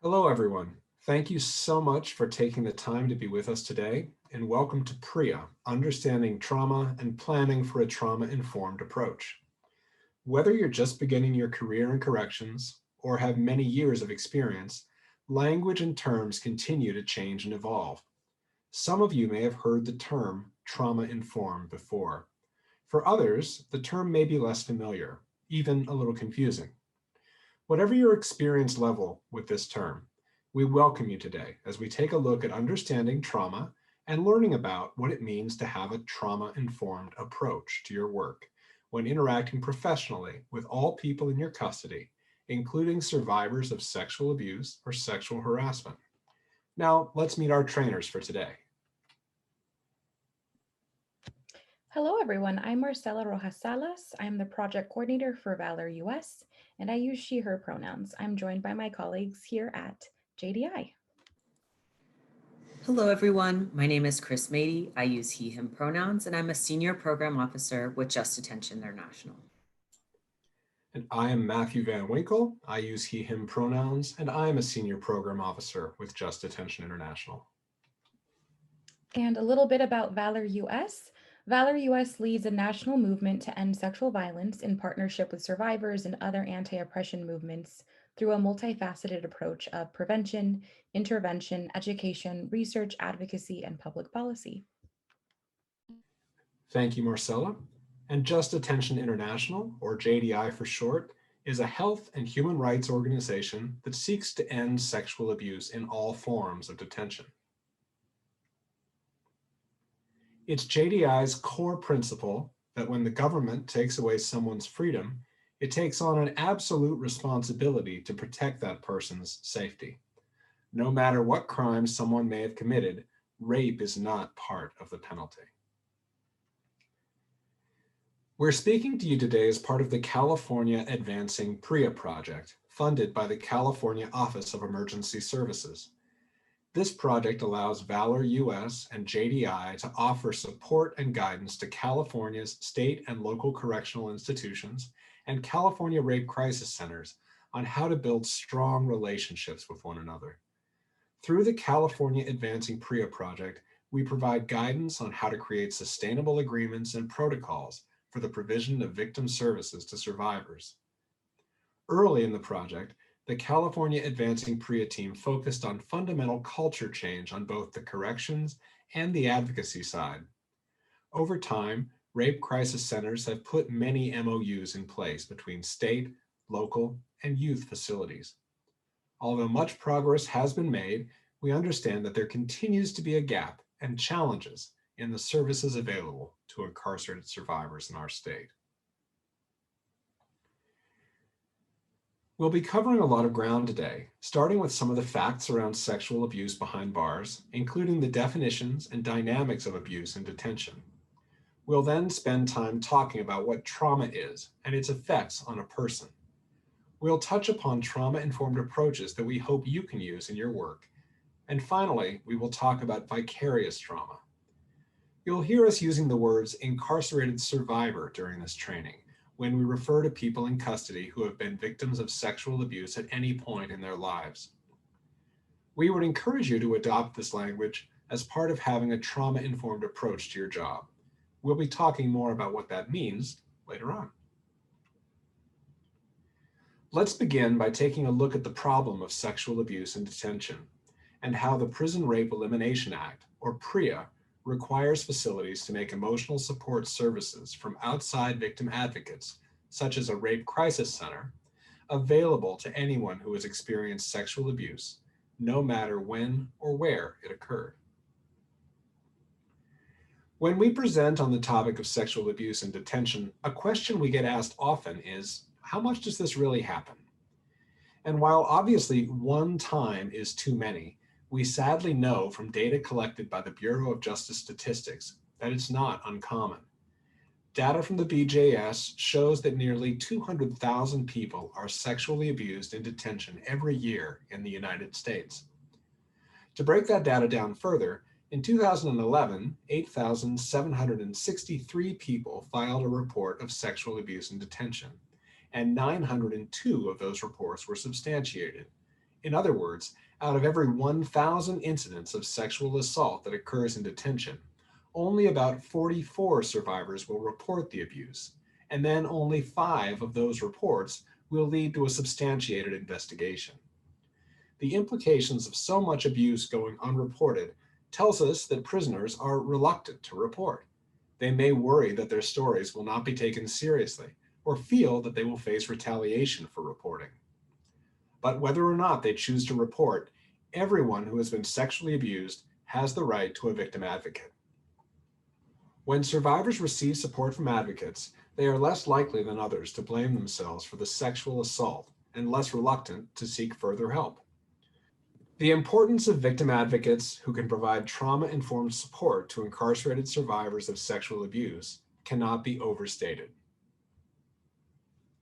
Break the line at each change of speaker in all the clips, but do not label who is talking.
Hello, everyone. Thank you so much for taking the time to be with us today, and welcome to PREA, Understanding Trauma and Planning for a Trauma-Informed Approach. Whether you're just beginning your career in corrections or have many years of experience, language and terms continue to change and evolve. Some of you may have heard the term trauma-informed before. For others, the term may be less familiar, even a little confusing. Whatever your experience level with this term, we welcome you today as we take a look at understanding trauma and learning about what it means to have a trauma-informed approach to your work when interacting professionally with all people in your custody, including survivors of sexual abuse or sexual harassment. Now, let's meet our trainers for today.
Hello, everyone. I'm Marcela Rojas Salas. I'm the project coordinator for Valor US, and I use she, her pronouns. I'm joined by my colleagues here at JDI.
Hello, everyone. My name is Chris Mady. I use he, him pronouns, and I'm a senior program officer with Just Attention International.
And I am Matthew Van Winkle. I use he, him pronouns, and I am a senior program officer with Just Attention International.
And a little bit about Valor US. Valor US leads a national movement to end sexual violence in partnership with survivors and other anti oppression movements through a multifaceted approach of prevention, intervention, education, research, advocacy, and public policy.
Thank you, Marcella. And Just Attention International, or JDI for short, is a health and human rights organization that seeks to end sexual abuse in all forms of detention. It's JDI's core principle that when the government takes away someone's freedom, it takes on an absolute responsibility to protect that person's safety. No matter what crime someone may have committed, rape is not part of the penalty. We're speaking to you today as part of the California Advancing PREA project, funded by the California Office of Emergency Services. This project allows Valor US and JDI to offer support and guidance to California's state and local correctional institutions and California rape crisis centers on how to build strong relationships with one another. Through the California Advancing PREA project, we provide guidance on how to create sustainable agreements and protocols for the provision of victim services to survivors. Early in the project, the California Advancing PREA team focused on fundamental culture change on both the corrections and the advocacy side. Over time, rape crisis centers have put many MOUs in place between state, local, and youth facilities. Although much progress has been made, we understand that there continues to be a gap and challenges in the services available to incarcerated survivors in our state. We'll be covering a lot of ground today, starting with some of the facts around sexual abuse behind bars, including the definitions and dynamics of abuse in detention. We'll then spend time talking about what trauma is and its effects on a person. We'll touch upon trauma-informed approaches that we hope you can use in your work. And finally, we will talk about vicarious trauma. You'll hear us using the words incarcerated survivor during this training when we refer to people in custody who have been victims of sexual abuse at any point in their lives. We would encourage you to adopt this language as part of having a trauma-informed approach to your job. We'll be talking more about what that means later on. Let's begin by taking a look at the problem of sexual abuse in detention and how the Prison Rape Elimination Act, or PREA, requires facilities to make emotional support services from outside victim advocates, such as a rape crisis center, available to anyone who has experienced sexual abuse, no matter when or where it occurred. When we present on the topic of sexual abuse in detention, a question we get asked often is, how much does this really happen? And while obviously one time is too many, we sadly know from data collected by the Bureau of Justice Statistics that it's not uncommon. Data from the BJS shows that nearly 200,000 people are sexually abused in detention every year in the United States. To break that data down further, in 2011, 8,763 people filed a report of sexual abuse in detention, and 902 of those reports were substantiated, In other words, out of every 1,000 incidents of sexual assault that occurs in detention, only about 44 survivors will report the abuse, and then only 5 of those reports will lead to a substantiated investigation. The implications of so much abuse going unreported tells us that prisoners are reluctant to report. They may worry that their stories will not be taken seriously or feel that they will face retaliation for reporting. But whether or not they choose to report, everyone who has been sexually abused has the right to a victim advocate. When survivors receive support from advocates, they are less likely than others to blame themselves for the sexual assault and less reluctant to seek further help. The importance of victim advocates who can provide trauma-informed support to incarcerated survivors of sexual abuse cannot be overstated.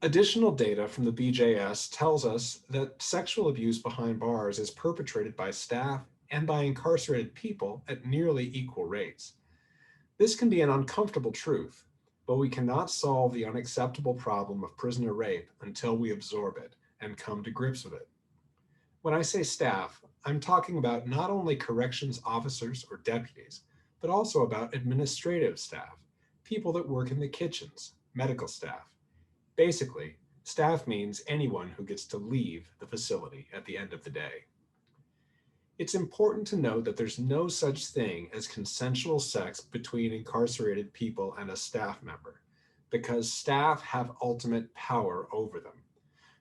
Additional data from the BJS tells us that sexual abuse behind bars is perpetrated by staff and by incarcerated people at nearly equal rates. This can be an uncomfortable truth, but we cannot solve the unacceptable problem of prisoner rape until we absorb it and come to grips with it. When I say staff, I'm talking about not only corrections officers or deputies, but also about administrative staff, people that work in the kitchens, medical staff. Basically, staff means anyone who gets to leave the facility at the end of the day. It's important to note that there's no such thing as consensual sex between incarcerated people and a staff member, because staff have ultimate power over them.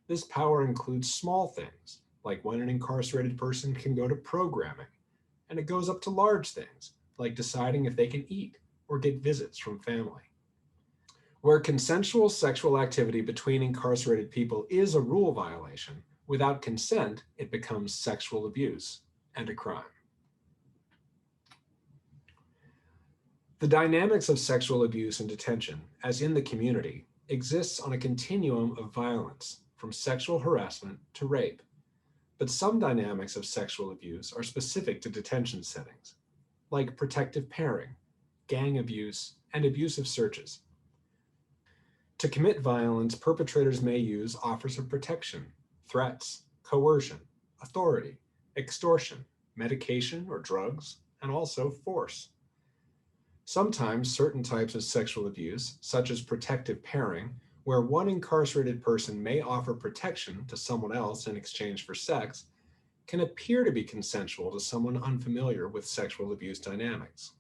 This power includes small things, like when an incarcerated person can go to programming, and it goes up to large things, like deciding if they can eat or get visits from family. Where consensual sexual activity between incarcerated people is a rule violation, without consent, it becomes sexual abuse and a crime. The dynamics of sexual abuse in detention, as in the community, exists on a continuum of violence, from sexual harassment to rape. But some dynamics of sexual abuse are specific to detention settings, like protective pairing, gang abuse, and abusive searches. To commit violence, perpetrators may use offers of protection, threats, coercion, authority, extortion, medication or drugs, and also force. Sometimes certain types of sexual abuse, such as protective pairing, where one incarcerated person may offer protection to someone else in exchange for sex, can appear to be consensual to someone unfamiliar with sexual abuse dynamics.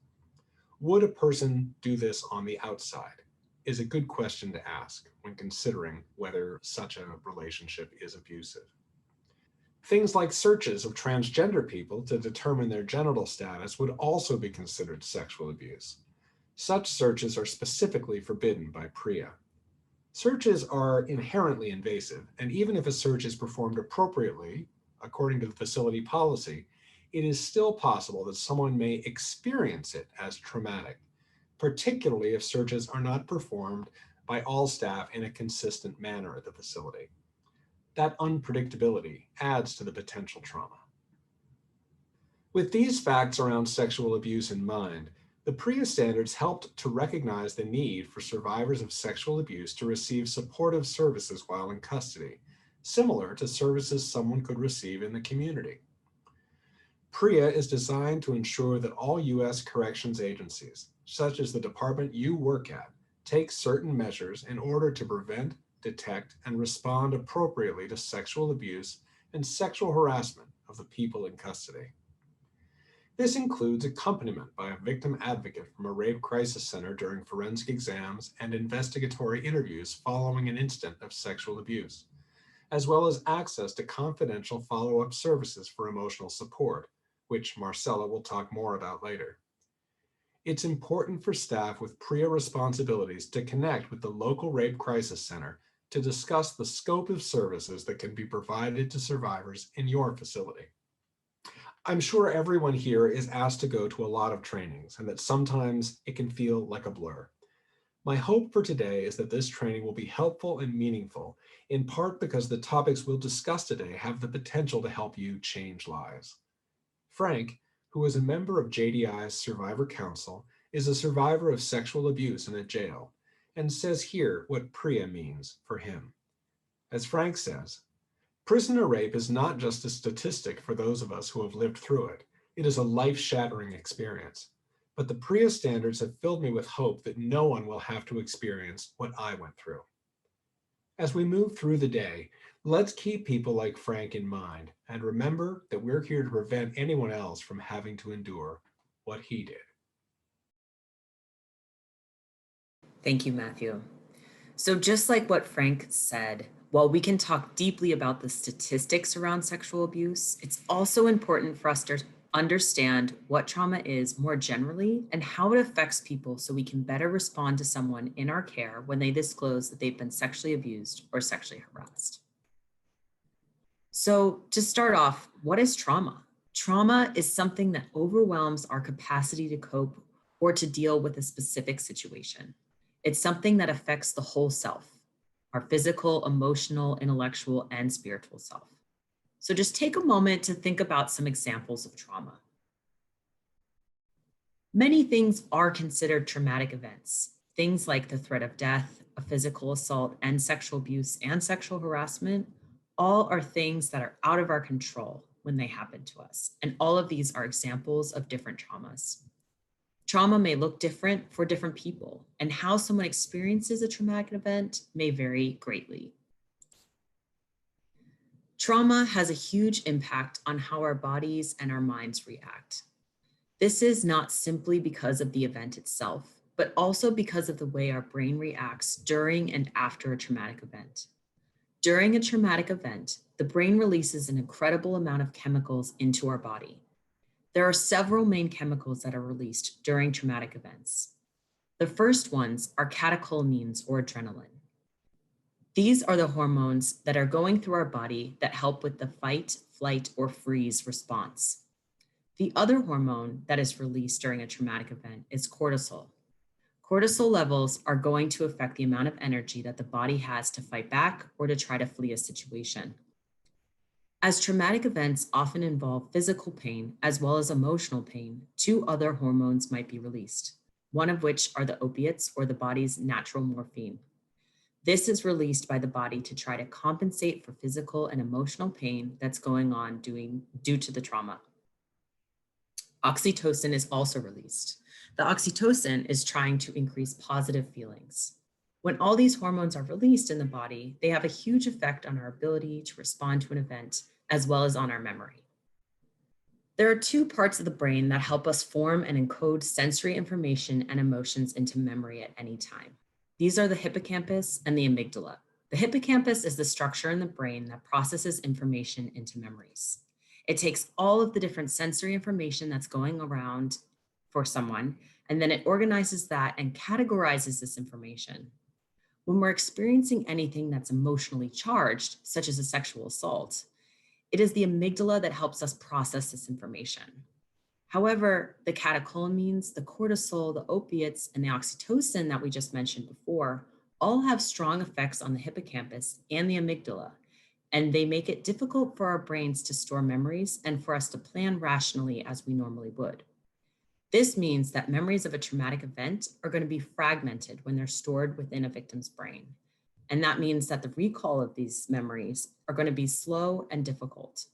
Would a person do this on the outside? Is a good question to ask when considering whether such a relationship is abusive. Things like searches of transgender people to determine their genital status would also be considered sexual abuse. Such searches are specifically forbidden by PREA. Searches are inherently invasive, and even if a search is performed appropriately, according to the facility policy, it is still possible that someone may experience it as traumatic, particularly if searches are not performed by all staff in a consistent manner at the facility. That unpredictability adds to the potential trauma. With these facts around sexual abuse in mind, the PREA standards helped to recognize the need for survivors of sexual abuse to receive supportive services while in custody, similar to services someone could receive in the community. PREA is designed to ensure that all U.S. corrections agencies, such as the department you work at, take certain measures in order to prevent, detect, and respond appropriately to sexual abuse and sexual harassment of the people in custody. This includes accompaniment by a victim advocate from a rape crisis center during forensic exams and investigatory interviews following an incident of sexual abuse, as well as access to confidential follow-up services for emotional support, which Marcella will talk more about later. It's important for staff with PREA responsibilities to connect with the local rape crisis center to discuss the scope of services that can be provided to survivors in your facility. I'm sure everyone here is asked to go to a lot of trainings and that sometimes it can feel like a blur. My hope for today is that this training will be helpful and meaningful, in part because the topics we'll discuss today have the potential to help you change lives. Frank, who is a member of JDI's Survivor Council, is a survivor of sexual abuse in a jail, and says here what PREA means for him. As Frank says, Prisoner rape is not just a statistic for those of us who have lived through it. It is a life-shattering experience. But the PREA standards have filled me with hope that no one will have to experience what I went through. As we move through the day, let's keep people like Frank in mind and remember that we're here to prevent anyone else from having to endure what he did.
Thank you, Matthew. So just like what Frank said, while we can talk deeply about the statistics around sexual abuse, it's also important for us to understand what trauma is more generally and how it affects people so we can better respond to someone in our care when they disclose that they've been sexually abused or sexually harassed. So to start off, what is trauma? Trauma is something that overwhelms our capacity to cope or to deal with a specific situation. It's something that affects the whole self, our physical, emotional, intellectual, and spiritual self. So just take a moment to think about some examples of trauma. Many things are considered traumatic events. Things like the threat of death, a physical assault, and sexual abuse and sexual harassment, all are things that are out of our control when they happen to us. And all of these are examples of different traumas. Trauma may look different for different people, and how someone experiences a traumatic event may vary greatly. Trauma has a huge impact on how our bodies and our minds react. This is not simply because of the event itself, but also because of the way our brain reacts during and after a traumatic event. During a traumatic event, the brain releases an incredible amount of chemicals into our body. There are several main chemicals that are released during traumatic events. The first ones are catecholamines or adrenaline. These are the hormones that are going through our body that help with the fight, flight, or freeze response. The other hormone that is released during a traumatic event is cortisol. Cortisol levels are going to affect the amount of energy that the body has to fight back or to try to flee a situation. As traumatic events often involve physical pain as well as emotional pain, two other hormones might be released, one of which are the opiates or the body's natural morphine. This is released by the body to try to compensate for physical and emotional pain that's going on due to the trauma. Oxytocin is also released. The oxytocin is trying to increase positive feelings. When all these hormones are released in the body, they have a huge effect on our ability to respond to an event, as well as on our memory. There are two parts of the brain that help us form and encode sensory information and emotions into memory at any time. These are the hippocampus and the amygdala. The hippocampus is the structure in the brain that processes information into memories. It takes all of the different sensory information that's going around for someone, and then it organizes that and categorizes this information. When we're experiencing anything that's emotionally charged, such as a sexual assault, it is the amygdala that helps us process this information. However, the catecholamines, the cortisol, the opiates, and the oxytocin that we just mentioned before all have strong effects on the hippocampus and the amygdala, and they make it difficult for our brains to store memories and for us to plan rationally as we normally would. This means that memories of a traumatic event are going to be fragmented when they're stored within a victim's brain. And that means that the recall of these memories are going to be slow and difficult.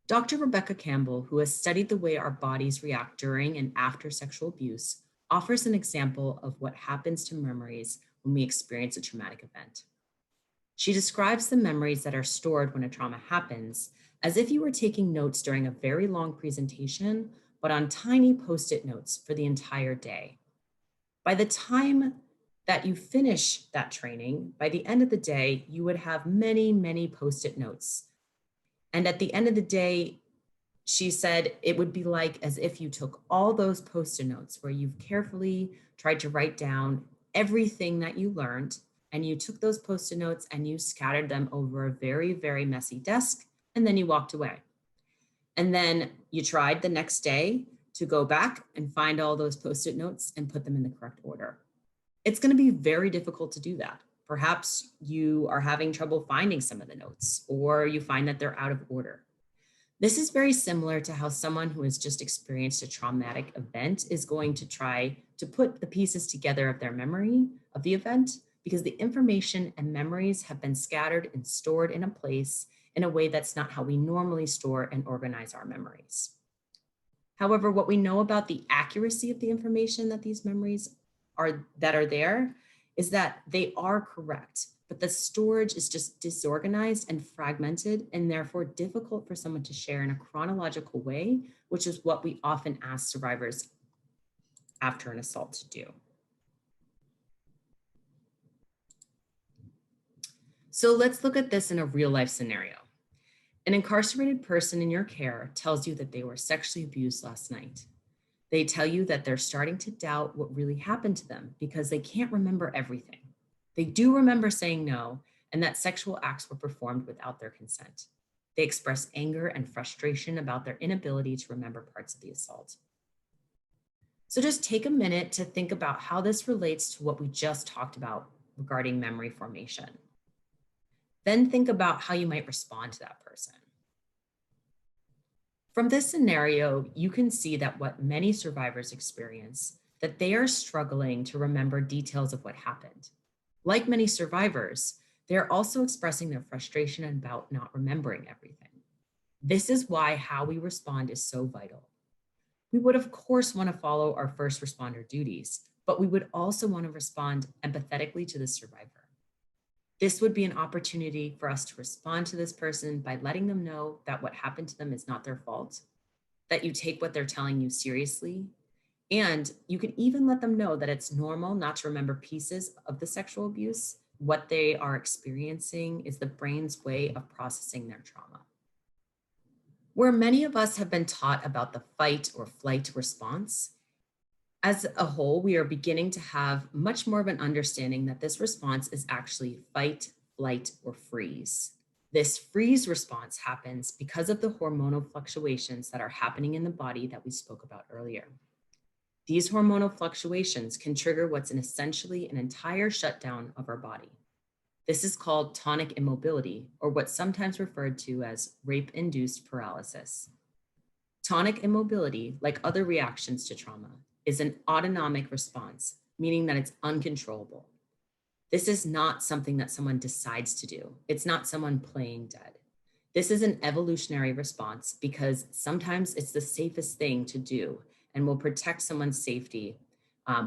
Dr. Rebecca Campbell, who has studied the way our bodies react during and after sexual abuse, offers an example of what happens to memories when we experience a traumatic event. She describes the memories that are stored when a trauma happens as if you were taking notes during a very long presentation, but on tiny Post-it notes for the entire day. By the time that you finish that training, by the end of the day, you would have many, many Post-it notes. And at the end of the day, she said it would be like as if you took all those Post-it notes where you've carefully tried to write down everything that you learned, and you took those Post-it notes and you scattered them over a very, very messy desk, and then you walked away. And then you tried the next day to go back and find all those Post-it notes and put them in the correct order. It's going to be very difficult to do that. Perhaps you are having trouble finding some of the notes, or you find that they're out of order. This is very similar to how someone who has just experienced a traumatic event is going to try to put the pieces together of their memory of the event, because the information and memories have been scattered and stored in a place in a way that's not how we normally store and organize our memories. However, what we know about the accuracy of the information that these memories are there is that they are correct, but the storage is just disorganized and fragmented and therefore difficult for someone to share in a chronological way, which is what we often ask survivors after an assault to do. So let's look at this in a real life scenario. An incarcerated person in your care tells you that they were sexually abused last night. They tell you that they're starting to doubt what really happened to them because they can't remember everything. They do remember saying no and that sexual acts were performed without their consent. They express anger and frustration about their inability to remember parts of the assault. So just take a minute to think about how this relates to what we just talked about regarding memory formation. Then think about how you might respond to that person. From this scenario, you can see that what many survivors experience, that they are struggling to remember details of what happened. Like many survivors, they're also expressing their frustration about not remembering everything. This is why how we respond is so vital. We would, of course, want to follow our first responder duties, but we would also want to respond empathetically to the survivor. This would be an opportunity for us to respond to this person by letting them know that what happened to them is not their fault, that you take what they're telling you seriously, and you can even let them know that it's normal not to remember pieces of the sexual abuse. What they are experiencing is the brain's way of processing their trauma. Where many of us have been taught about the fight or flight response, as a whole, we are beginning to have much more of an understanding that this response is actually fight, flight, or freeze. This freeze response happens because of the hormonal fluctuations that are happening in the body that we spoke about earlier. These hormonal fluctuations can trigger what's essentially an entire shutdown of our body. This is called tonic immobility, or what's sometimes referred to as rape-induced paralysis. Tonic immobility, like other reactions to trauma, is an autonomic response, meaning that it's uncontrollable. This is not something that someone decides to do. It's not someone playing dead. This is an evolutionary response because sometimes it's the safest thing to do and will protect someone's safety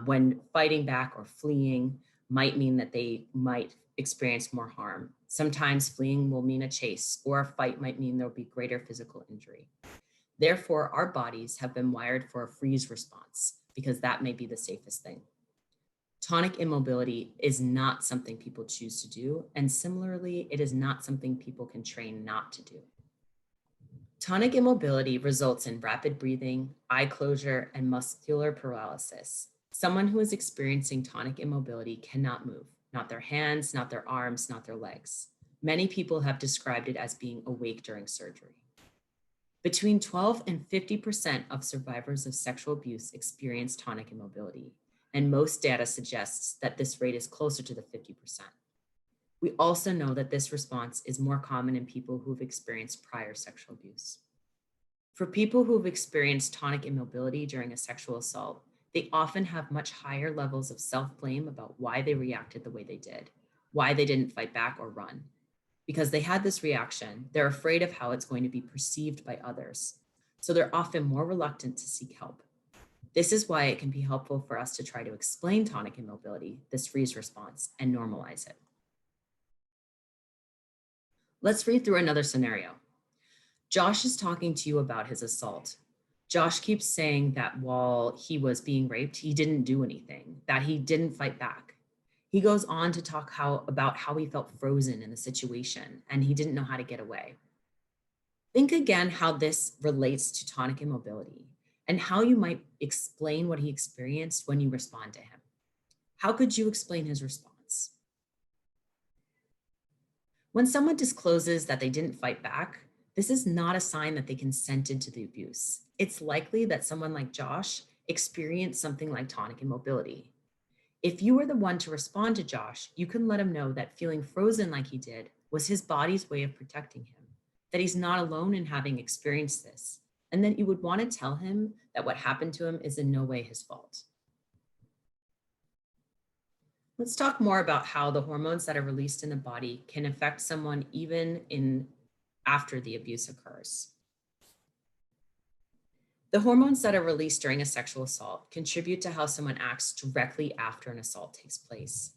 when fighting back or fleeing might mean that they might experience more harm. Sometimes fleeing will mean a chase, or a fight might mean there'll be greater physical injury. Therefore, our bodies have been wired for a freeze response because that may be the safest thing. Tonic immobility is not something people choose to do, and similarly, it is not something people can train not to do. Tonic immobility results in rapid breathing, eye closure, and muscular paralysis. Someone who is experiencing tonic immobility cannot move, not their hands, not their arms, not their legs. Many people have described it as being awake during surgery. Between 12 and 50% of survivors of sexual abuse experience tonic immobility, and most data suggests that this rate is closer to the 50%. We also know that this response is more common in people who've experienced prior sexual abuse. For people who've experienced tonic immobility during a sexual assault, they often have much higher levels of self-blame about why they reacted the way they did, why they didn't fight back or run. Because they had this reaction, they're afraid of how it's going to be perceived by others. So they're often more reluctant to seek help. This is why it can be helpful for us to try to explain tonic immobility, this freeze response, and normalize it. Let's read through another scenario. Josh is talking to you about his assault. Josh keeps saying that while he was being raped, he didn't do anything, that he didn't fight back. He goes on to talk about how he felt frozen in the situation and he didn't know how to get away. Think again how this relates to tonic immobility and how you might explain what he experienced when you respond to him. How could you explain his response? When someone discloses that they didn't fight back, this is not a sign that they consented to the abuse. It's likely that someone like Josh experienced something like tonic immobility. If you were the one to respond to Josh, you can let him know that feeling frozen like he did was his body's way of protecting him, that he's not alone in having experienced this, and that you would want to tell him that what happened to him is in no way his fault. Let's talk more about how the hormones that are released in the body can affect someone after the abuse occurs. The hormones that are released during a sexual assault contribute to how someone acts directly after an assault takes place.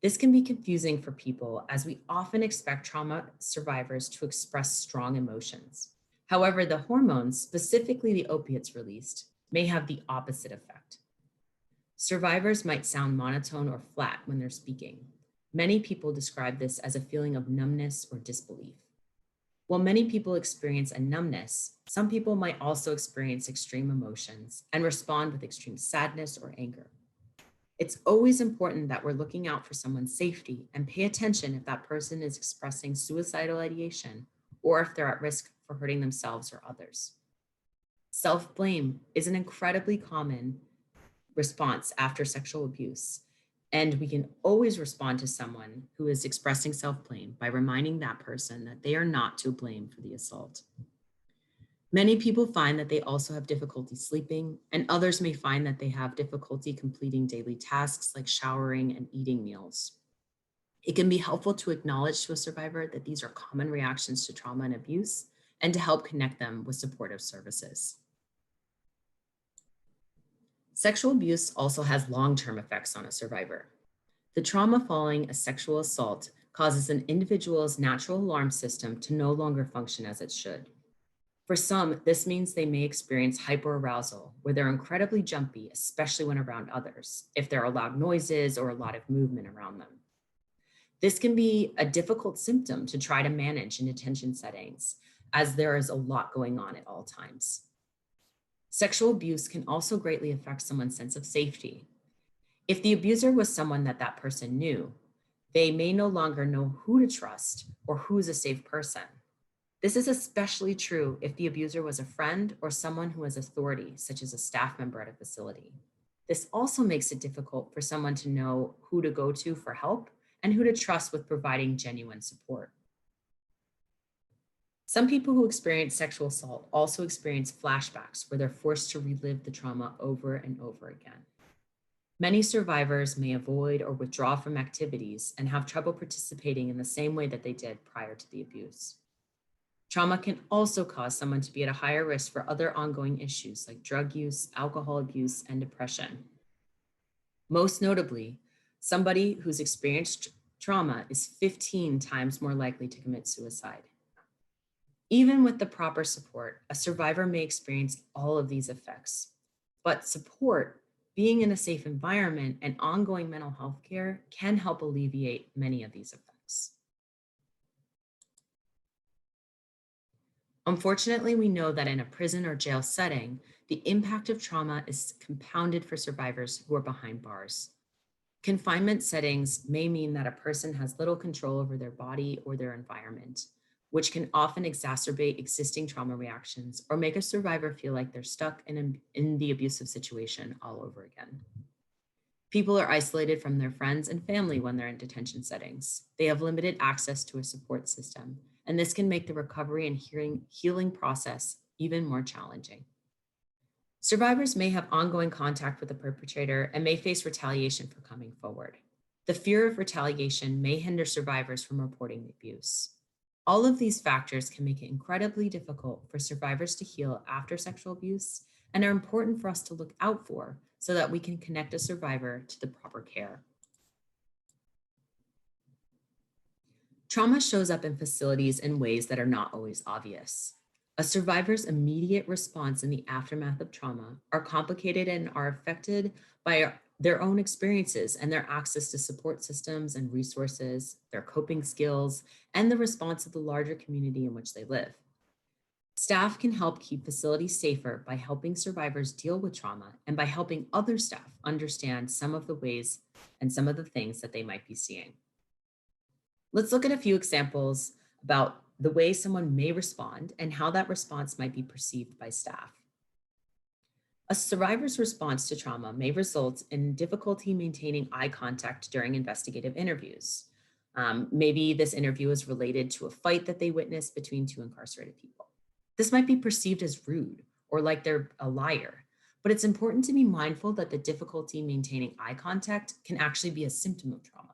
This can be confusing for people as we often expect trauma survivors to express strong emotions. However, the hormones, specifically the opiates released, may have the opposite effect. Survivors might sound monotone or flat when they're speaking. Many people describe this as a feeling of numbness or disbelief. While many people experience a numbness, some people might also experience extreme emotions and respond with extreme sadness or anger. It's always important that we're looking out for someone's safety and pay attention if that person is expressing suicidal ideation or if they're at risk for hurting themselves or others. Self-blame is an incredibly common response after sexual abuse, and we can always respond to someone who is expressing self-blame by reminding that person that they are not to blame for the assault. Many people find that they also have difficulty sleeping, and others may find that they have difficulty completing daily tasks like showering and eating meals. It can be helpful to acknowledge to a survivor that these are common reactions to trauma and abuse, and to help connect them with supportive services. Sexual abuse also has long-term effects on a survivor. The trauma following a sexual assault causes an individual's natural alarm system to no longer function as it should. For some, this means they may experience hyperarousal, where they're incredibly jumpy, especially when around others, if there are loud noises or a lot of movement around them. This can be a difficult symptom to try to manage in detention settings, as there is a lot going on at all times. Sexual abuse can also greatly affect someone's sense of safety. If the abuser was someone that person knew, they may no longer know who to trust or who is a safe person. This is especially true if the abuser was a friend or someone who has authority, such as a staff member at a facility. This also makes it difficult for someone to know who to go to for help and who to trust with providing genuine support. Some people who experience sexual assault also experience flashbacks where they're forced to relive the trauma over and over again. Many survivors may avoid or withdraw from activities and have trouble participating in the same way that they did prior to the abuse. Trauma can also cause someone to be at a higher risk for other ongoing issues like drug use, alcohol abuse, and depression. Most notably, somebody who's experienced trauma is 15 times more likely to commit suicide. Even with the proper support, a survivor may experience all of these effects, but support, being in a safe environment, and ongoing mental health care can help alleviate many of these effects. Unfortunately, we know that in a prison or jail setting, the impact of trauma is compounded for survivors who are behind bars. Confinement settings may mean that a person has little control over their body or their environment, which can often exacerbate existing trauma reactions or make a survivor feel like they're stuck in the abusive situation all over again. People are isolated from their friends and family when they're in detention settings. They have limited access to a support system, and this can make the recovery and healing process even more challenging. Survivors may have ongoing contact with the perpetrator and may face retaliation for coming forward. The fear of retaliation may hinder survivors from reporting the abuse. All of these factors can make it incredibly difficult for survivors to heal after sexual abuse and are important for us to look out for so that we can connect a survivor to the proper care. Trauma shows up in facilities in ways that are not always obvious. A survivor's immediate response in the aftermath of trauma are complicated and are affected by their own experiences and their access to support systems and resources, their coping skills, and the response of the larger community in which they live. Staff can help keep facilities safer by helping survivors deal with trauma and by helping other staff understand some of the ways and some of the things that they might be seeing. Let's look at a few examples about the way someone may respond and how that response might be perceived by staff. A survivor's response to trauma may result in difficulty maintaining eye contact during investigative interviews. Maybe this interview is related to a fight that they witnessed between two incarcerated people. This might be perceived as rude or like they're a liar, But it's important to be mindful that the difficulty maintaining eye contact can actually be a symptom of trauma.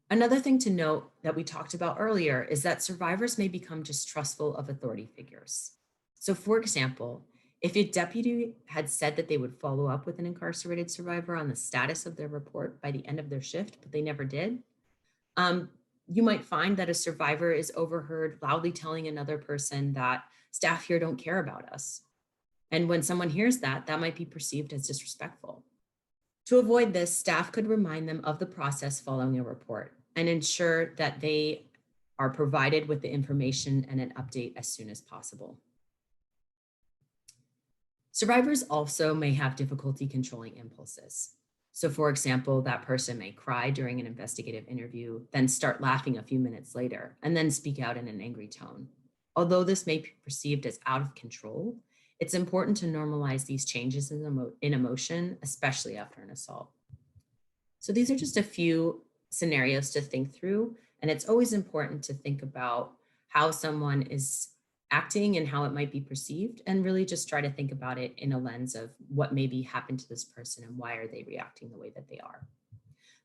Another thing to note that we talked about earlier is that survivors may become distrustful of authority figures. So, for example, if a deputy had said that they would follow up with an incarcerated survivor on the status of their report by the end of their shift, but they never did, um, you might find that a survivor is overheard loudly telling another person that staff here don't care about us. And when someone hears that, that might be perceived as disrespectful. To avoid this, staff could remind them of the process following a report and ensure that they are provided with the information and an update as soon as possible. Survivors also may have difficulty controlling impulses. So, for example, that person may cry during an investigative interview, then start laughing a few minutes later, and then speak out in an angry tone. Although this may be perceived as out of control, it's important to normalize these changes in emotion, especially after an assault. So these are just a few scenarios to think through, and it's always important to think about how someone is acting and how it might be perceived, and really just try to think about it in a lens of what maybe happened to this person and why are they reacting the way that they are.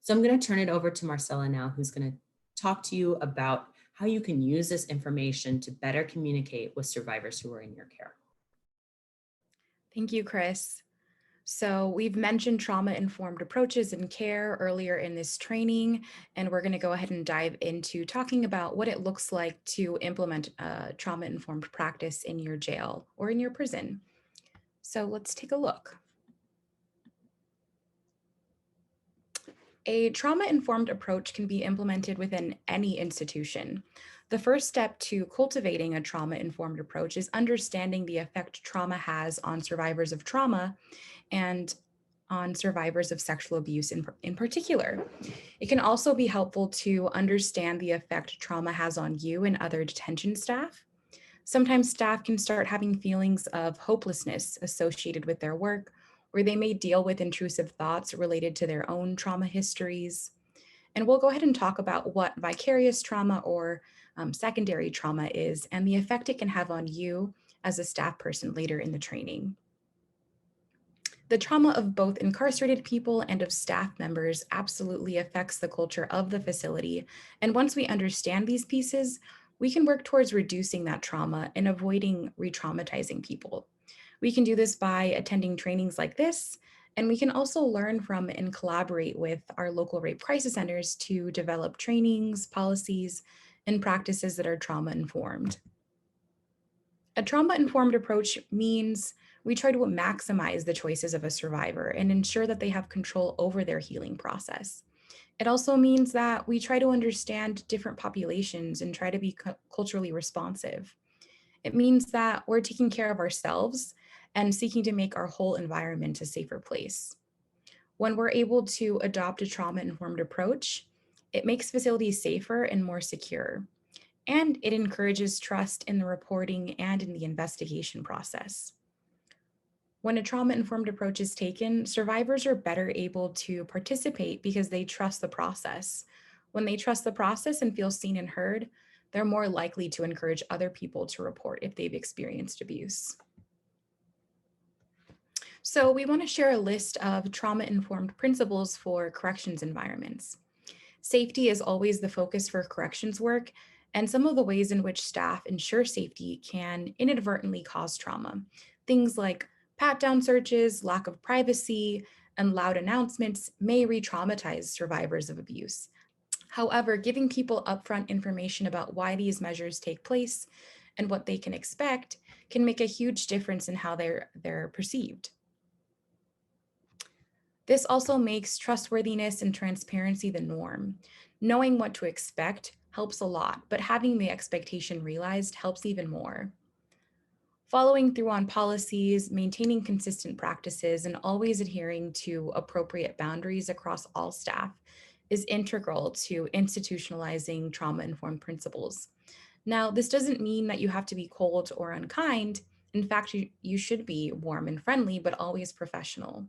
So I'm going to turn it over to Marcella now, who's going to talk to you about how you can use this information to better communicate with survivors who are in your care.
Thank you, Chris. So we've mentioned trauma-informed approaches in care earlier in this training, and we're going to go ahead and dive into talking about what it looks like to implement a trauma-informed practice in your jail or in your prison. So let's take a look. A trauma-informed approach can be implemented within any institution. The first step to cultivating a trauma-informed approach is understanding the effect trauma has on survivors of trauma and on survivors of sexual abuse in particular. It can also be helpful to understand the effect trauma has on you and other detention staff. Sometimes staff can start having feelings of hopelessness associated with their work, or they may deal with intrusive thoughts related to their own trauma histories. And we'll go ahead and talk about what vicarious trauma or secondary trauma is and the effect it can have on you as a staff person later in the training. The trauma of both incarcerated people and of staff members absolutely affects the culture of the facility. And once we understand these pieces, we can work towards reducing that trauma and avoiding re-traumatizing people. We can do this by attending trainings like this, and we can also learn from and collaborate with our local rape crisis centers to develop trainings, policies, and practices that are trauma-informed. A trauma-informed approach means we try to maximize the choices of a survivor and ensure that they have control over their healing process. It also means that we try to understand different populations and try to be culturally responsive. It means that we're taking care of ourselves and seeking to make our whole environment a safer place. When we're able to adopt a trauma-informed approach, it makes facilities safer and more secure. And it encourages trust in the reporting and in the investigation process. When a trauma-informed approach is taken, survivors are better able to participate because they trust the process. When they trust the process and feel seen and heard, they're more likely to encourage other people to report if they've experienced abuse. So we want to share a list of trauma-informed principles for corrections environments. Safety is always the focus for corrections work, and some of the ways in which staff ensure safety can inadvertently cause trauma. Things like pat-down searches, lack of privacy, and loud announcements may re-traumatize survivors of abuse. However, giving people upfront information about why these measures take place and what they can expect can make a huge difference in how they're perceived. This also makes trustworthiness and transparency the norm. Knowing what to expect helps a lot, but having the expectation realized helps even more. Following through on policies, maintaining consistent practices, and always adhering to appropriate boundaries across all staff is integral to institutionalizing trauma-informed principles. Now, this doesn't mean that you have to be cold or unkind. In fact, you should be warm and friendly, but always professional.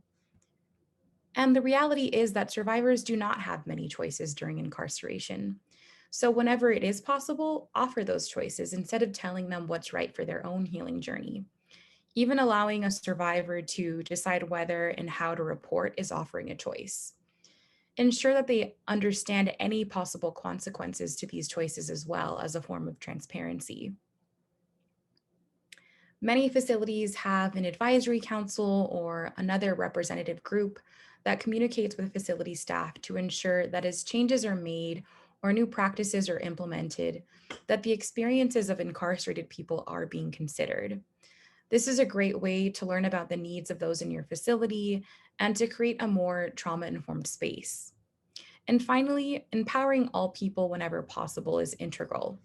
And the reality is that survivors do not have many choices during incarceration. So whenever it is possible, offer those choices instead of telling them what's right for their own healing journey. Even allowing a survivor to decide whether and how to report is offering a choice. Ensure that they understand any possible consequences to these choices as well as a form of transparency. Many facilities have an advisory council or another representative group that communicates with facility staff to ensure that as changes are made or new practices are implemented, that the experiences of incarcerated people are being considered. This is a great way to learn about the needs of those in your facility and to create a more trauma-informed space. And finally, empowering all people whenever possible is integral.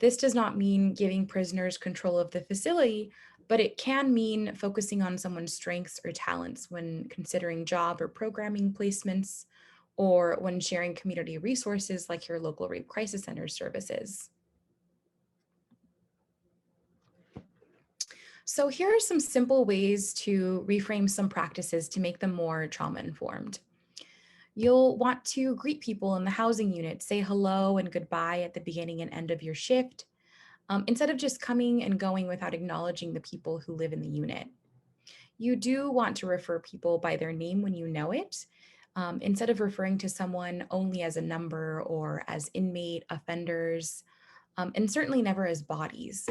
This does not mean giving prisoners control of the facility, but it can mean focusing on someone's strengths or talents when considering job or programming placements, or when sharing community resources like your local rape crisis center services. So here are some simple ways to reframe some practices to make them more trauma informed. You'll want to greet people in the housing unit, say hello and goodbye at the beginning and end of your shift, instead of just coming and going without acknowledging the people who live in the unit. You do want to refer people by their name when you know it, instead of referring to someone only as a number or as inmate, offenders, and certainly never as bodies.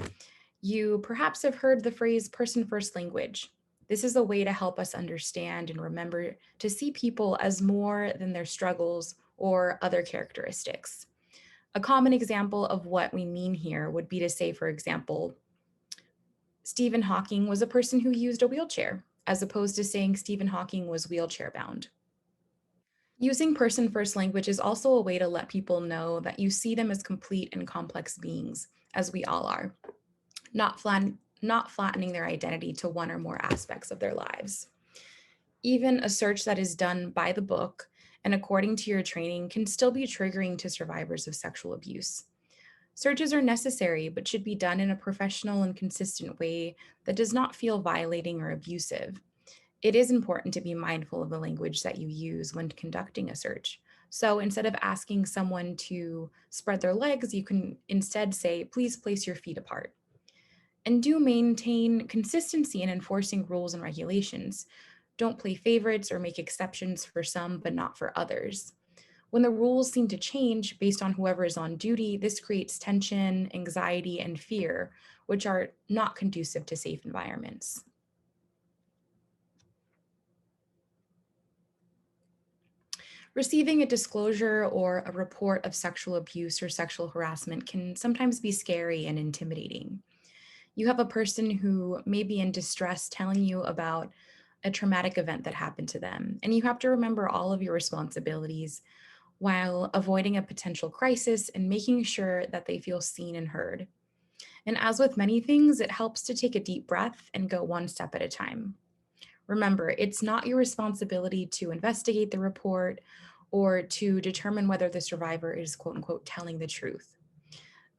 You perhaps have heard the phrase person first language. This is a way to help us understand and remember to see people as more than their struggles or other characteristics. A common example of what we mean here would be to say, for example, Stephen Hawking was a person who used a wheelchair, as opposed to saying Stephen Hawking was wheelchair bound. Using person first language is also a way to let people know that you see them as complete and complex beings, as we all are, not flattening their identity to one or more aspects of their lives. Even a search that is done by the book and according to your training can still be triggering to survivors of sexual abuse. Searches are necessary, but should be done in a professional and consistent way that does not feel violating or abusive. It is important to be mindful of the language that you use when conducting a search. So instead of asking someone to spread their legs, you can instead say, please place your feet apart. And do maintain consistency in enforcing rules and regulations. Don't play favorites or make exceptions for some, but not for others. When the rules seem to change based on whoever is on duty, this creates tension, anxiety, and fear, which are not conducive to safe environments. Receiving a disclosure or a report of sexual abuse or sexual harassment can sometimes be scary and intimidating. You have a person who may be in distress telling you about a traumatic event that happened to them, and you have to remember all of your responsibilities while avoiding a potential crisis and making sure that they feel seen and heard. And as with many things, it helps to take a deep breath and go one step at a time. Remember, it's not your responsibility to investigate the report or to determine whether the survivor is quote unquote telling the truth.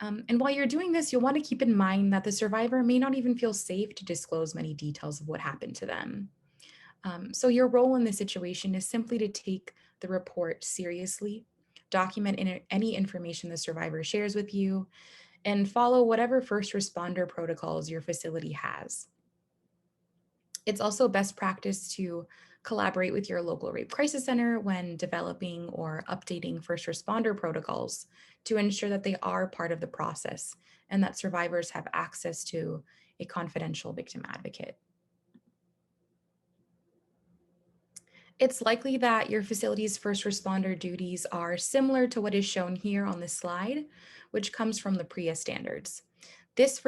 And while you're doing this, you'll want to keep in mind that the survivor may not even feel safe to disclose many details of what happened to them. So your role in this situation is simply to take the report seriously, document any information the survivor shares with you, and follow whatever first responder protocols your facility has. It's also best practice to collaborate with your local rape crisis center when developing or updating first responder protocols to ensure that they are part of the process and that survivors have access to a confidential victim advocate. It's likely that your facility's first responder duties are similar to what is shown here on this slide, which comes from the PREA standards. This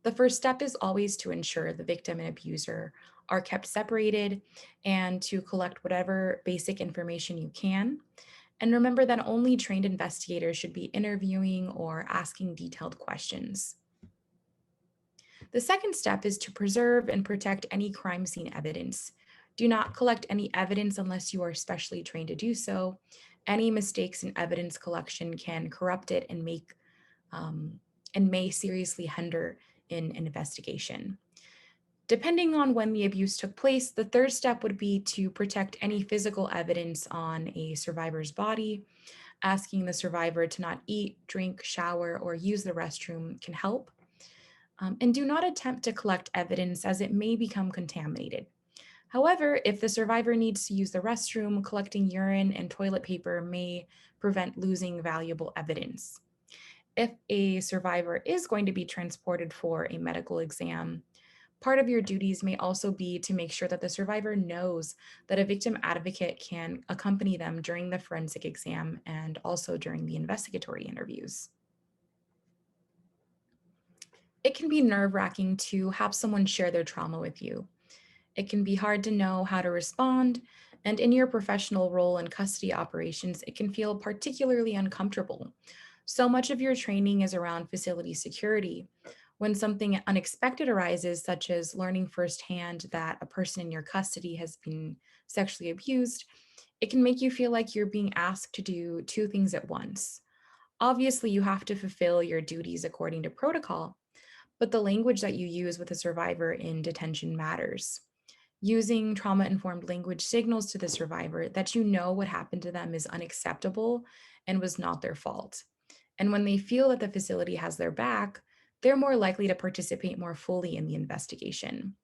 the first step is always to ensure the victim and abuser are kept separated and to collect whatever basic information you can. And remember that only trained investigators should be interviewing or asking detailed questions. The second step is to preserve and protect any crime scene evidence. Do not collect any evidence unless you are specially trained to do so. Any mistakes in evidence collection can corrupt it and may seriously hinder in an investigation. Depending on when the abuse took place, the third step would be to protect any physical evidence on a survivor's body. Asking the survivor to not eat, drink, shower, or use the restroom can help. And do not attempt to collect evidence as it may become contaminated. However, if the survivor needs to use the restroom, collecting urine and toilet paper may prevent losing valuable evidence. If a survivor is going to be transported for a medical exam, part of your duties may also be to make sure that the survivor knows that a victim advocate can accompany them during the forensic exam and also during the investigatory interviews. It can be nerve wracking to have someone share their trauma with you. It can be hard to know how to respond, and in your professional role in custody operations, it can feel particularly uncomfortable. So much of your training is around facility security. When something unexpected arises, such as learning firsthand that a person in your custody has been sexually abused, it can make you feel like you're being asked to do two things at once. Obviously, you have to fulfill your duties according to protocol, but the language that you use with a survivor in detention matters. Using trauma informed language signals to the survivor that you know what happened to them is unacceptable and was not their fault. And when they feel that the facility has their back, they're more likely to participate more fully in the investigation.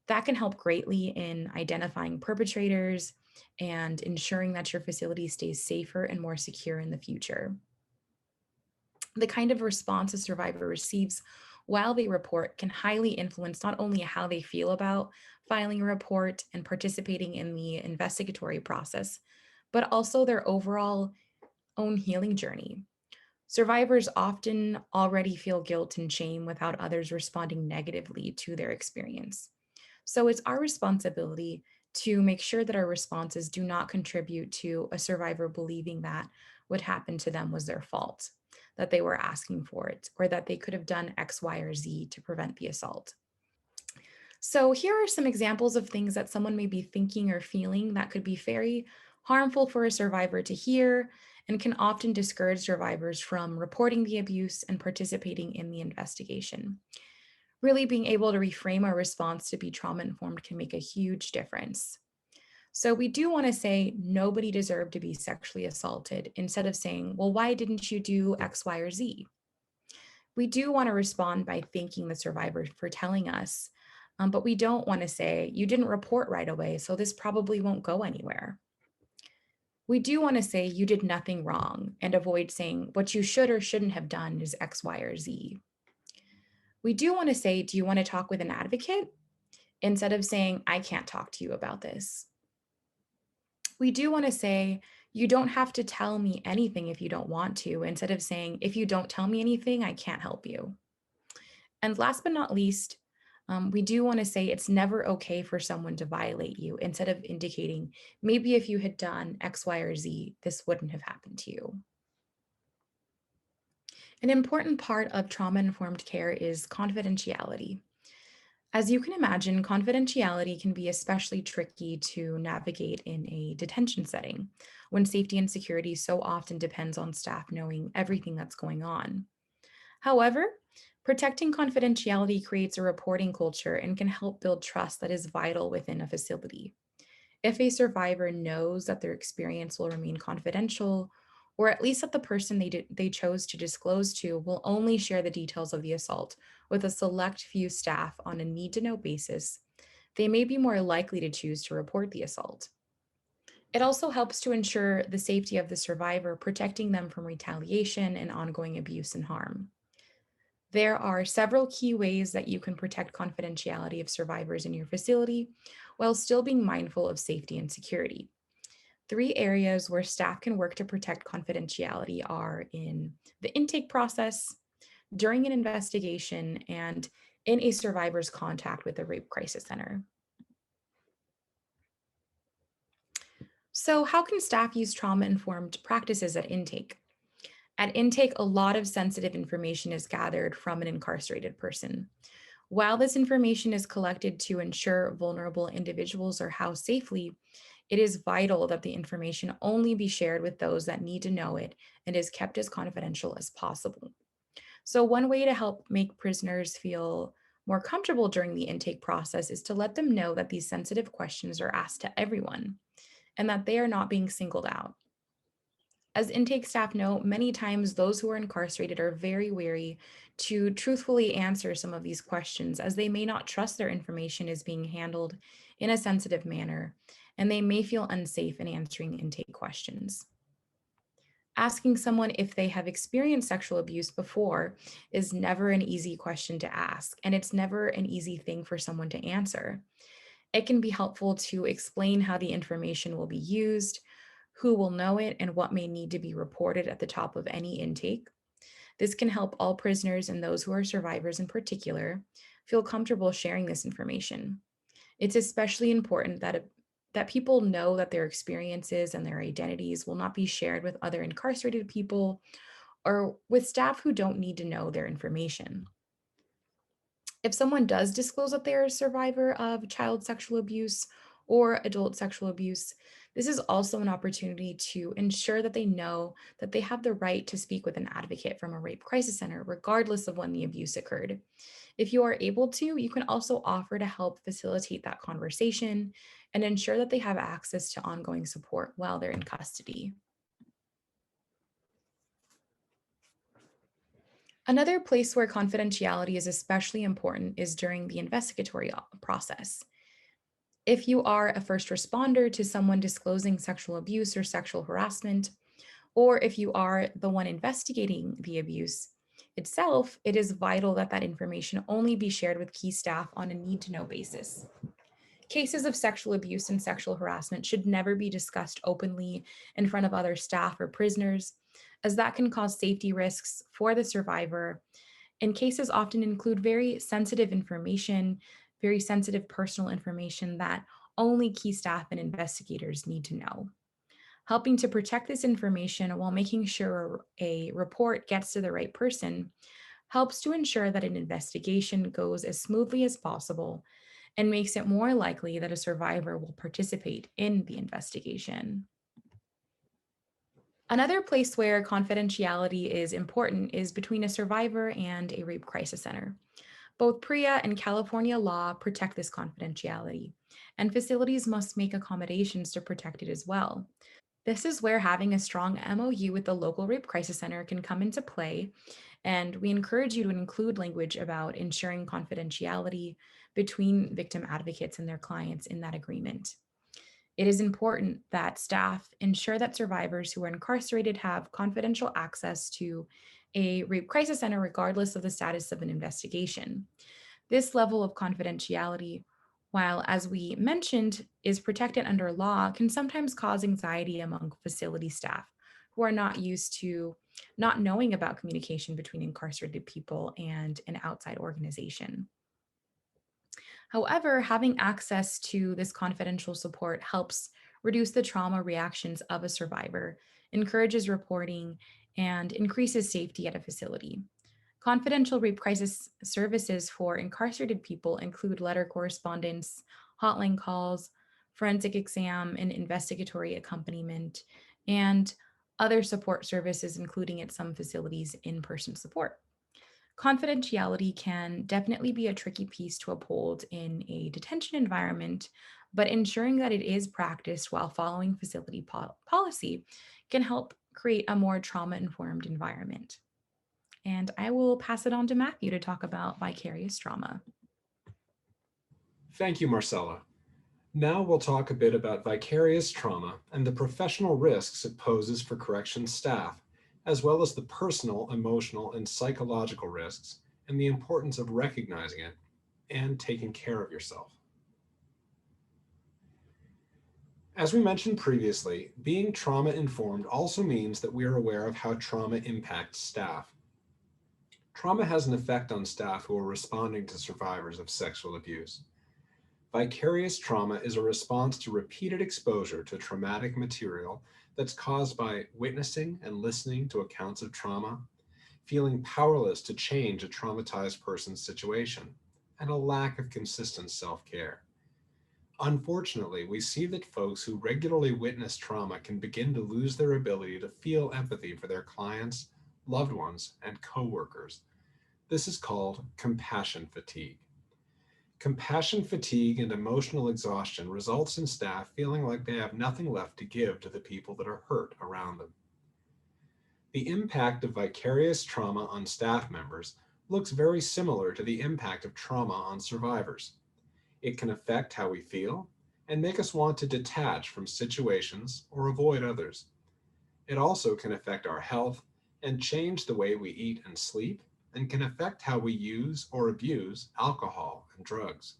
That can help greatly in identifying perpetrators and ensuring that your facility stays safer and more secure in the future. The kind of response a survivor receives while they report can highly influence not only how they feel about filing a report and participating in the investigatory process, but also their overall own healing journey. Survivors often already feel guilt and shame without others responding negatively to their experience. So it's our responsibility to make sure that our responses do not contribute to a survivor believing that what happened to them was their fault, that they were asking for it, or that they could have done X, Y, or Z to prevent the assault. So here are some examples of things that someone may be thinking or feeling that could be very harmful for a survivor to hear and can often discourage survivors from reporting the abuse and participating in the investigation. Really being able to reframe our response to be trauma informed can make a huge difference. So we do want to say nobody deserved to be sexually assaulted instead of saying, well, why didn't you do X, Y, or Z? We do want to respond by thanking the survivor for telling us, but we don't want to say, you didn't report right away, so this probably won't go anywhere. We do want to say you did nothing wrong and avoid saying what you should or shouldn't have done is X, Y, or Z. We do want to say, do you want to talk with an advocate? Instead of saying, I can't talk to you about this. We do want to say, you don't have to tell me anything if you don't want to, instead of saying, if you don't tell me anything, I can't help you. And last but not least, we do want to say it's never okay for someone to violate you, instead of indicating maybe if you had done X, Y, or Z, this wouldn't have happened to you. An important part of trauma informed care is confidentiality. As you can imagine, confidentiality can be especially tricky to navigate in a detention setting when safety and security so often depends on staff knowing everything that's going on. However, protecting confidentiality creates a reporting culture and can help build trust that is vital within a facility. If a survivor knows that their experience will remain confidential, or at least that the person they chose to disclose to will only share the details of the assault with a select few staff on a need to know basis, they may be more likely to choose to report the assault. It also helps to ensure the safety of the survivor, protecting them from retaliation and ongoing abuse and harm. There are several key ways that you can protect confidentiality of survivors in your facility while still being mindful of safety and security. Three areas where staff can work to protect confidentiality are in the intake process, during an investigation, and in a survivor's contact with the Rape Crisis Center. So, how can staff use trauma informed practices at intake? At intake, a lot of sensitive information is gathered from an incarcerated person. While this information is collected to ensure vulnerable individuals are housed safely, it is vital that the information only be shared with those that need to know it and is kept as confidential as possible. So, one way to help make prisoners feel more comfortable during the intake process is to let them know that these sensitive questions are asked to everyone and that they are not being singled out. As intake staff know, many times those who are incarcerated are very wary to truthfully answer some of these questions, as they may not trust their information is being handled in a sensitive manner, and they may feel unsafe in answering intake questions. Asking someone if they have experienced sexual abuse before is never an easy question to ask, and it's never an easy thing for someone to answer. It can be helpful to explain how the information will be used, who will know it, and what may need to be reported at the top of any intake. This can help all prisoners and those who are survivors in particular feel comfortable sharing this information. It's especially important that people know that their experiences and their identities will not be shared with other incarcerated people or with staff who don't need to know their information. If someone does disclose that they're a survivor of child sexual abuse or adult sexual abuse, this is also an opportunity to ensure that they know that they have the right to speak with an advocate from a rape crisis center, regardless of when the abuse occurred. If you are able to, you can also offer to help facilitate that conversation and ensure that they have access to ongoing support while they're in custody. Another place where confidentiality is especially important is during the investigatory process. If you are a first responder to someone disclosing sexual abuse or sexual harassment, or if you are the one investigating the abuse itself, it is vital that that information only be shared with key staff on a need to know basis. Cases of sexual abuse and sexual harassment should never be discussed openly in front of other staff or prisoners, as that can cause safety risks for the survivor. And cases often include very sensitive information, very sensitive personal information that only key staff and investigators need to know. Helping to protect this information while making sure a report gets to the right person helps to ensure that an investigation goes as smoothly as possible and makes it more likely that a survivor will participate in the investigation. Another place where confidentiality is important is between a survivor and a rape crisis center. Both PREA and California law protect this confidentiality, and facilities must make accommodations to protect it as well. This is where having a strong MOU with the local rape crisis center can come into play, and we encourage you to include language about ensuring confidentiality between victim advocates and their clients in that agreement. It is important that staff ensure that survivors who are incarcerated have confidential access to a rape crisis center regardless of the status of an investigation. This level of confidentiality, while, as we mentioned, is protected under law, can sometimes cause anxiety among facility staff who are not used to not knowing about communication between incarcerated people and an outside organization. However, having access to this confidential support helps reduce the trauma reactions of a survivor, encourages reporting, and increases safety at a facility. Confidential rape crisis services for incarcerated people include letter correspondence, hotline calls, forensic exam, and investigatory accompaniment, and other support services, including at some facilities, in person support. Confidentiality can definitely be a tricky piece to uphold in a detention environment, but ensuring that it is practiced while following facility policy can help create a more trauma informed environment. And I will pass it on to Matthew to talk about vicarious trauma.
Thank you, Marcella. Now we'll talk a bit about vicarious trauma and the professional risks it poses for corrections staff, as well as the personal, emotional, and psychological risks, and the importance of recognizing it and taking care of yourself. As we mentioned previously, being trauma informed also means that we are aware of how trauma impacts staff. Trauma has an effect on staff who are responding to survivors of sexual abuse. Vicarious trauma is a response to repeated exposure to traumatic material that's caused by witnessing and listening to accounts of trauma, feeling powerless to change a traumatized person's situation, and a lack of consistent self-care. Unfortunately, we see that folks who regularly witness trauma can begin to lose their ability to feel empathy for their clients, loved ones, and coworkers. This is called compassion fatigue. Compassion fatigue and emotional exhaustion results in staff feeling like they have nothing left to give to the people that are hurt around them. The impact of vicarious trauma on staff members looks very similar to the impact of trauma on survivors. It can affect how we feel and make us want to detach from situations or avoid others. It also can affect our health and change the way we eat and sleep, and can affect how we use or abuse alcohol and drugs.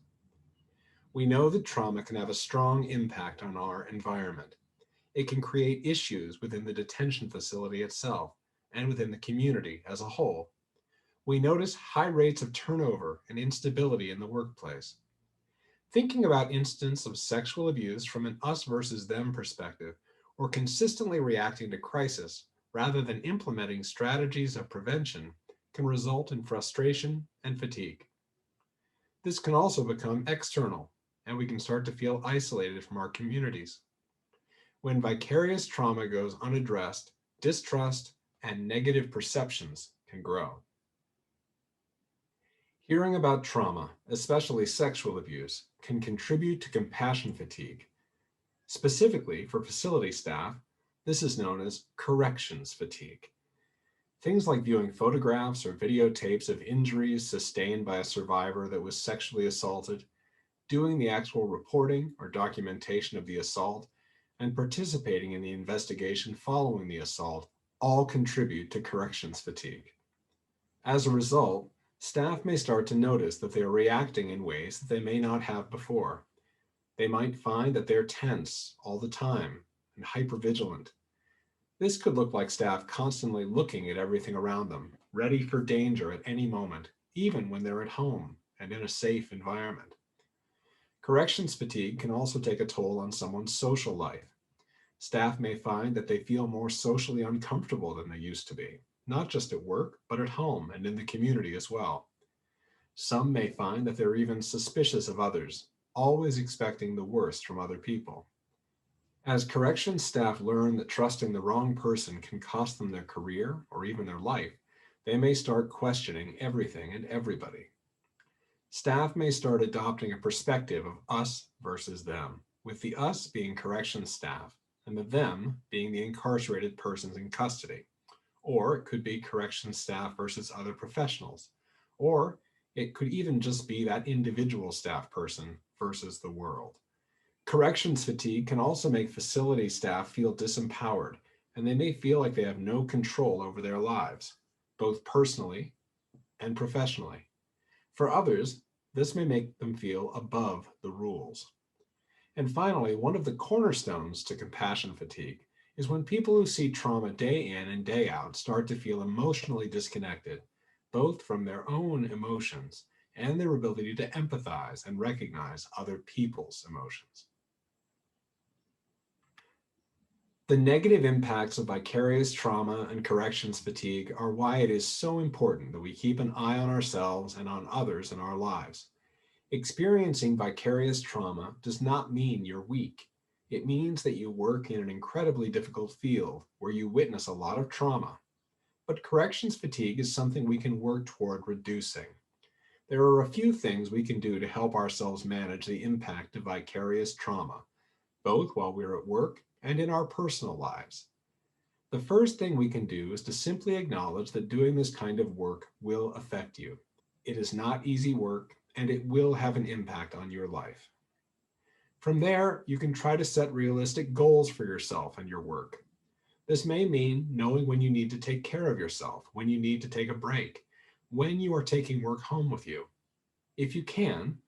We know that trauma can have a strong impact on our environment. It can create issues within the detention facility itself and within the community as a whole. We notice high rates of turnover and instability in the workplace. Thinking about instances of sexual abuse from an us versus them perspective, or consistently reacting to crisis rather than implementing strategies of prevention, can result in frustration and fatigue. This can also become external, and we can start to feel isolated from our communities. When vicarious trauma goes unaddressed, distrust and negative perceptions can grow. Hearing about trauma, especially sexual abuse, can contribute to compassion fatigue. Specifically for facility staff, this is known as corrections fatigue. Things like viewing photographs or videotapes of injuries sustained by a survivor that was sexually assaulted, doing the actual reporting or documentation of the assault, and participating in the investigation following the assault all contribute to corrections fatigue. As a result, staff may start to notice that they are reacting in ways that they may not have before. They might find that they're tense all the time and hypervigilant. This could look like staff constantly looking at everything around them, ready for danger at any moment, even when they're at home and in a safe environment. Corrections fatigue can also take a toll on someone's social life. Staff may find that they feel more socially uncomfortable than they used to be, not just at work, but at home and in the community as well. Some may find that they're even suspicious of others, always expecting the worst from other people. As corrections staff learn that trusting the wrong person can cost them their career or even their life, they may start questioning everything and everybody. Staff may start adopting a perspective of us versus them, with the us being corrections staff and the them being the incarcerated persons in custody. Or it could be corrections staff versus other professionals. Or it could even just be that individual staff person versus the world. Corrections fatigue can also make facility staff feel disempowered, and they may feel like they have no control over their lives, both personally and professionally. For others, this may make them feel above the rules. And finally, one of the cornerstones to compassion fatigue is when people who see trauma day in and day out start to feel emotionally disconnected, both from their own emotions and their ability to empathize and recognize other people's emotions. The negative impacts of vicarious trauma and corrections fatigue are why it is so important that we keep an eye on ourselves and on others in our lives. Experiencing vicarious trauma does not mean you're weak. It means that you work in an incredibly difficult field where you witness a lot of trauma. But corrections fatigue is something we can work toward reducing. There are a few things we can do to help ourselves manage the impact of vicarious trauma, both while we're at work and in our personal lives. The first thing we can do is to simply acknowledge that doing this kind of work will affect you. It is not easy work, and it will have an impact on your life. From there, you can try to set realistic goals for yourself and your work. This may mean knowing when you need to take care of yourself, when you need to take a break, when you are taking work home with you. If you can,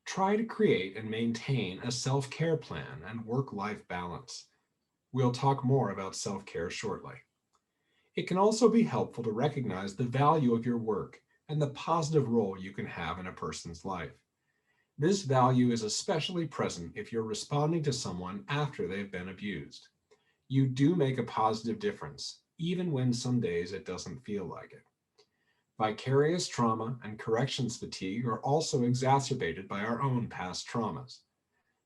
try to create and maintain a self-care plan and work-life balance. We'll talk more about self-care shortly. It can also be helpful to recognize the value of your work and the positive role you can have in a person's life. This value is especially present if you're responding to someone after they've been abused. You do make a positive difference, even when some days it doesn't feel like it. Vicarious trauma and corrections fatigue are also exacerbated by our own past traumas.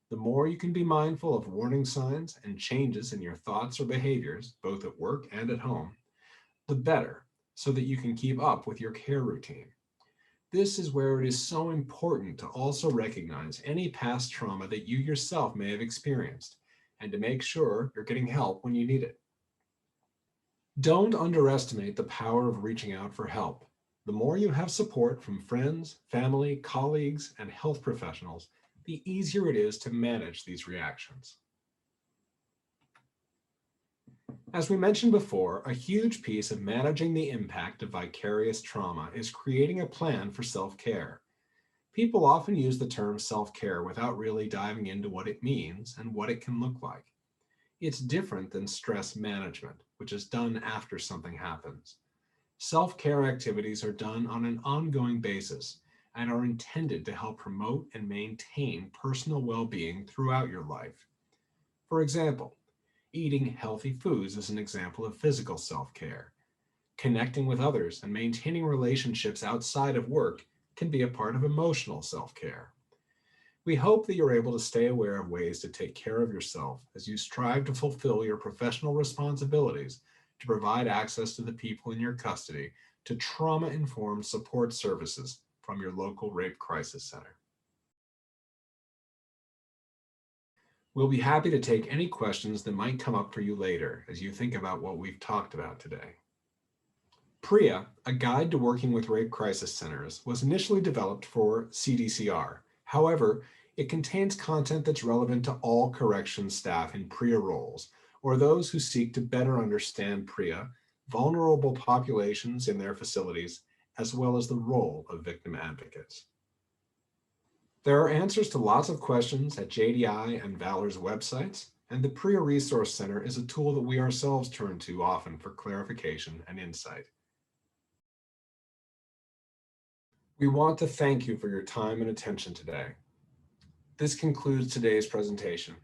The more you can be mindful of warning signs and changes in your thoughts or behaviors, both at work and at home, the better, so that you can keep up with your care routine. This is where it is so important to also recognize any past trauma that you yourself may have experienced and to make sure you're getting help when you need it. Don't underestimate the power of reaching out for help. The more you have support from friends, family, colleagues, and health professionals, the easier it is to manage these reactions. As we mentioned before, a huge piece of managing the impact of vicarious trauma is creating a plan for self-care. People often use the term self-care without really diving into what it means and what it can look like. It's different than stress management, which is done after something happens. Self-care activities are done on an ongoing basis and are intended to help promote and maintain personal well-being throughout your life. For example, eating healthy foods is an example of physical self-care. Connecting with others and maintaining relationships outside of work can be a part of emotional self-care. We hope that you're able to stay aware of ways to take care of yourself as you strive to fulfill your professional responsibilities to provide access to the people in your custody to trauma-informed support services from your local rape crisis center. We'll be happy to take any questions that might come up for you later as you think about what we've talked about today. PREA, a guide to working with rape crisis centers, was initially developed for CDCR. However, it contains content that's relevant to all corrections staff in PREA roles, or those who seek to better understand PREA, vulnerable populations in their facilities, as well as the role of victim advocates. There are answers to lots of questions at JDI and Valor's websites, and the PREA Resource Center is a tool that we ourselves turn to often for clarification and insight. We want to thank you for your time and attention today. This concludes today's presentation.